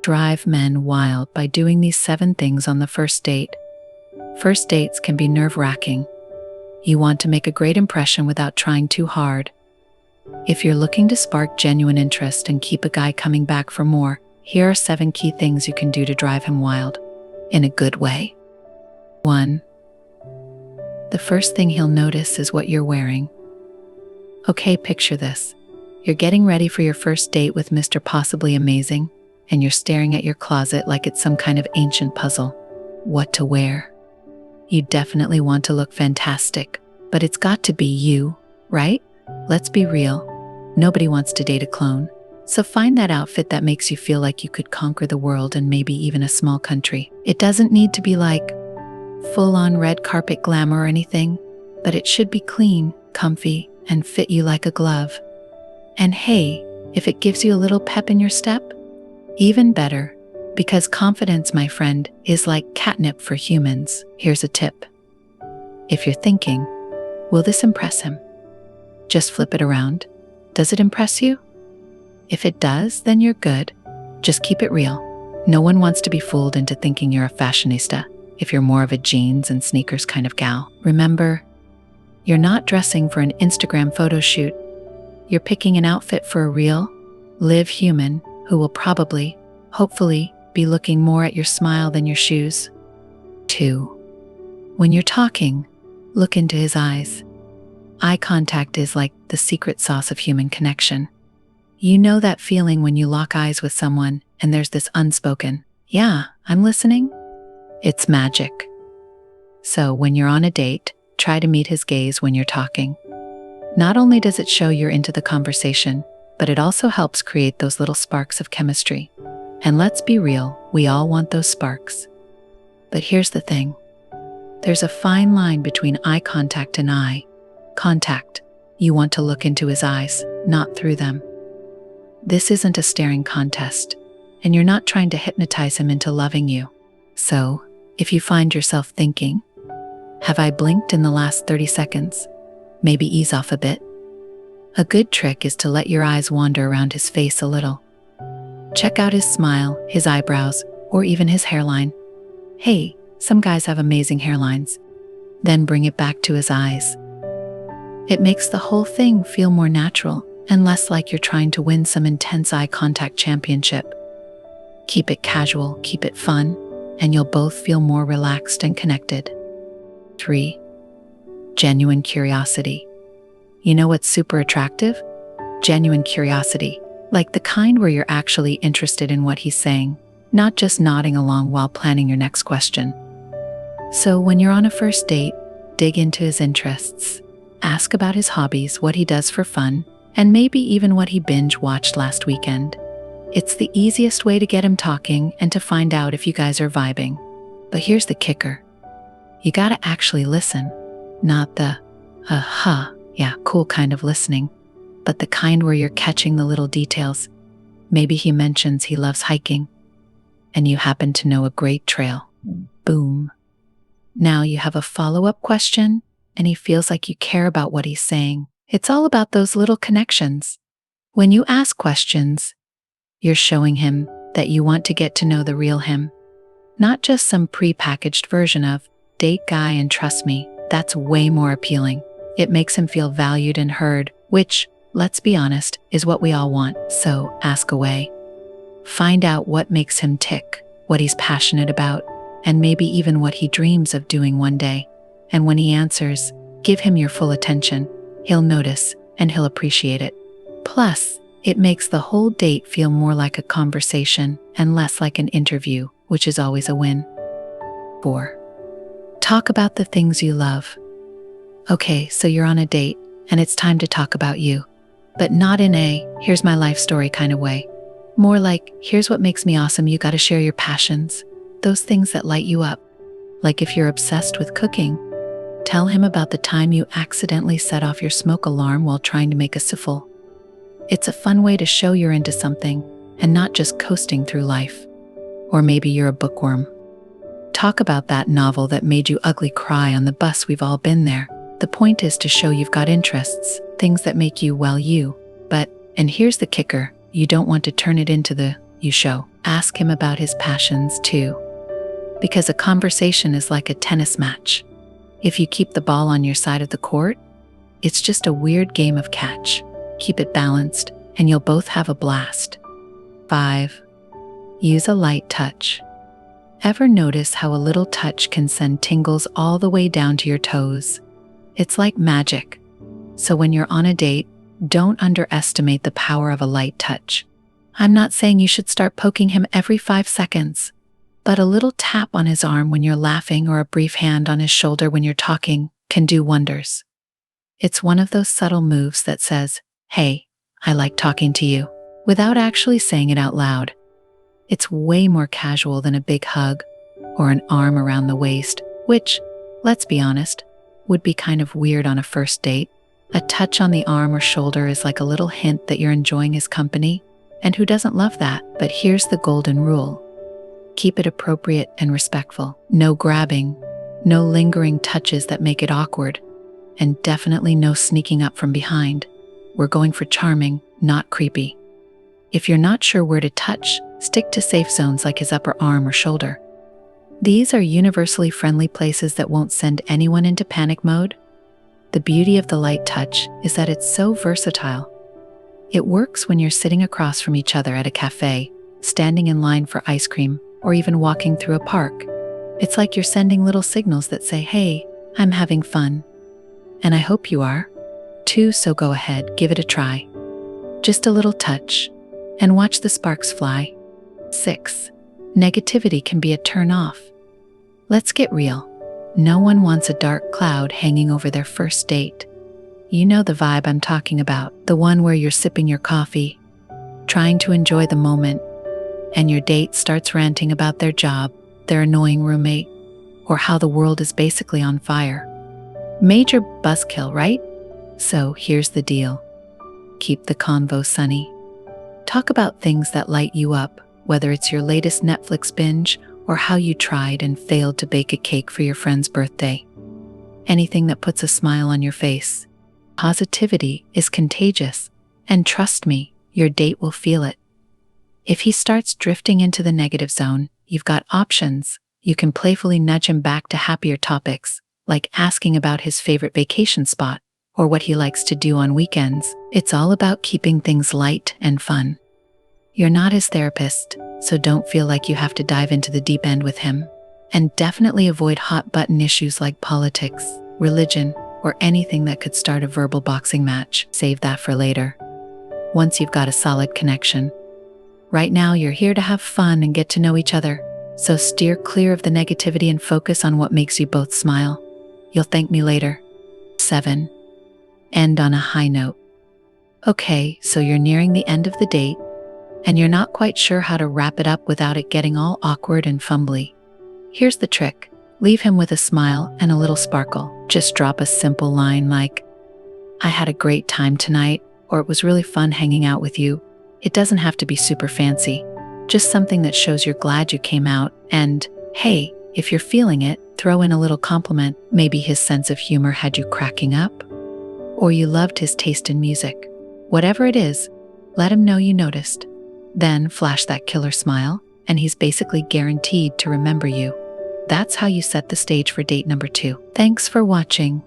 Drive men wild by doing these 7 things on the first date. First dates can be nerve-wracking. You want to make a great impression without trying too hard. If you're looking to spark genuine interest and keep a guy coming back for more, here are 7 key things you can do to drive him wild, in a good way. 1. The first thing he'll notice is what you're wearing. Okay, picture this. You're getting ready for your first date with Mr. Possibly Amazing, and you're staring at your closet like it's some kind of ancient puzzle. What to wear? You definitely want to look fantastic, but it's got to be you, right? Let's be real. Nobody wants to date a clone. So find that outfit that makes you feel like you could conquer the world and maybe even a small country. It doesn't need to be like full-on red carpet glamour or anything, but it should be clean, comfy, and fit you like a glove. And hey, if it gives you a little pep in your step, even better, because confidence, my friend, is like catnip for humans. Here's a tip. If you're thinking, will this impress him? Just flip it around. Does it impress you? If it does, then you're good. Just keep it real. No one wants to be fooled into thinking you're a fashionista if you're more of a jeans and sneakers kind of gal. Remember, you're not dressing for an Instagram photo shoot. You're picking an outfit for a real, live human who will probably, hopefully, be looking more at your smile than your shoes. 2. When you're talking, look into his eyes. Eye contact is like the secret sauce of human connection. You know that feeling when you lock eyes with someone and there's this unspoken, "Yeah, I'm listening"? It's magic. So when you're on a date, try to meet his gaze when you're talking. Not only does it show you're into the conversation, but it also helps create those little sparks of chemistry. And let's be real, we all want those sparks. But here's the thing. There's a fine line between eye contact and eye contact. You want to look into his eyes, not through them. This isn't a staring contest, and you're not trying to hypnotize him into loving you. So, if you find yourself thinking, "Have I blinked in the last 30 seconds? Maybe ease off a bit." A good trick is to let your eyes wander around his face a little. Check out his smile, his eyebrows, or even his hairline. Hey, some guys have amazing hairlines. Then bring it back to his eyes. It makes the whole thing feel more natural and less like you're trying to win some intense eye contact championship. Keep it casual, keep it fun, and you'll both feel more relaxed and connected. 3. Genuine curiosity. You know what's super attractive? Genuine curiosity, like the kind where you're actually interested in what he's saying, not just nodding along while planning your next question. So when you're on a first date, dig into his interests. Ask about his hobbies, what he does for fun, and maybe even what he binge-watched last weekend. It's the easiest way to get him talking and to find out if you guys are vibing. But here's the kicker. You gotta actually listen, not the, yeah, cool kind of listening, but the kind where you're catching the little details. Maybe he mentions he loves hiking, and you happen to know a great trail. Boom. Now you have a follow-up question, and he feels like you care about what he's saying. It's all about those little connections. When you ask questions, you're showing him that you want to get to know the real him, not just some pre-packaged version of, "Date guy and trust me." That's way more appealing. It makes him feel valued and heard, which, let's be honest, is what we all want. So ask away. Find out what makes him tick, what he's passionate about, and maybe even what he dreams of doing one day. And when he answers, give him your full attention. He'll notice, and he'll appreciate it. Plus, it makes the whole date feel more like a conversation and less like an interview, which is always a win. 4. Talk about the things you love. Okay, so you're on a date, and it's time to talk about you. But not in a, "here's my life story" kind of way. More like, "Here's what makes me awesome, you gotta share your passions." Those things that light you up. Like if you're obsessed with cooking, tell him about the time you accidentally set off your smoke alarm while trying to make a souffle. It's a fun way to show you're into something and not just coasting through life. Or maybe you're a bookworm. Talk about that novel that made you ugly cry on the bus. We've all been there. The point is to show you've got interests, things that make you, well, you. But, and here's the kicker, You don't want to turn it into the you show. Ask him about his passions too, because a conversation is like a tennis match. If you keep the ball on your side of the court, it's just a weird game of catch. Keep it balanced, and you'll both have a blast. 5. Use a light touch. Ever notice how a little touch can send tingles all the way down to your toes? It's like magic. So when you're on a date, don't underestimate the power of a light touch. I'm not saying you should start poking him every 5 seconds, but a little tap on his arm when you're laughing or a brief hand on his shoulder when you're talking can do wonders. It's one of those subtle moves that says, "Hey, I like talking to you," without actually saying it out loud. It's way more casual than a big hug or an arm around the waist, which, let's be honest, would be kind of weird on a first date. A touch on the arm or shoulder is like a little hint that you're enjoying his company, and who doesn't love that? But here's the golden rule. Keep it appropriate and respectful. No grabbing, no lingering touches that make it awkward, and definitely no sneaking up from behind. We're going for charming, not creepy. If you're not sure where to touch, stick to safe zones like his upper arm or shoulder. These are universally friendly places that won't send anyone into panic mode. The beauty of the light touch is that it's so versatile. It works when you're sitting across from each other at a cafe, standing in line for ice cream, or even walking through a park. It's like you're sending little signals that say, "Hey, I'm having fun." And I hope you are, too, so go ahead, give it a try. Just a little touch, and watch the sparks fly. 6. Negativity can be a turn-off. Let's get real. No one wants a dark cloud hanging over their first date. You know the vibe I'm talking about, the one where you're sipping your coffee, trying to enjoy the moment, and your date starts ranting about their job, their annoying roommate, or how the world is basically on fire. Major buzzkill, right? So here's the deal. Keep the convo sunny. Talk about things that light you up, whether it's your latest Netflix binge or how you tried and failed to bake a cake for your friend's birthday. Anything that puts a smile on your face. Positivity is contagious, and trust me, your date will feel it. If he starts drifting into the negative zone, you've got options. You can playfully nudge him back to happier topics, like asking about his favorite vacation spot or what he likes to do on weekends. It's all about keeping things light and fun. You're not his therapist, so don't feel like you have to dive into the deep end with him. And definitely avoid hot-button issues like politics, religion, or anything that could start a verbal boxing match. Save that for later, once you've got a solid connection. Right now, you're here to have fun and get to know each other, so steer clear of the negativity and focus on what makes you both smile. You'll thank me later. 7. End on a high note. Okay, so you're nearing the end of the date, and you're not quite sure how to wrap it up without it getting all awkward and fumbly. Here's the trick. Leave him with a smile and a little sparkle. Just drop a simple line like, "I had a great time tonight," or "It was really fun hanging out with you." It doesn't have to be super fancy. Just something that shows you're glad you came out, and, hey, if you're feeling it, throw in a little compliment. Maybe his sense of humor had you cracking up, or you loved his taste in music. Whatever it is, let him know you noticed. Then flash that killer smile, and he's basically guaranteed to remember you. That's how you set the stage for date number 2. Thanks for watching.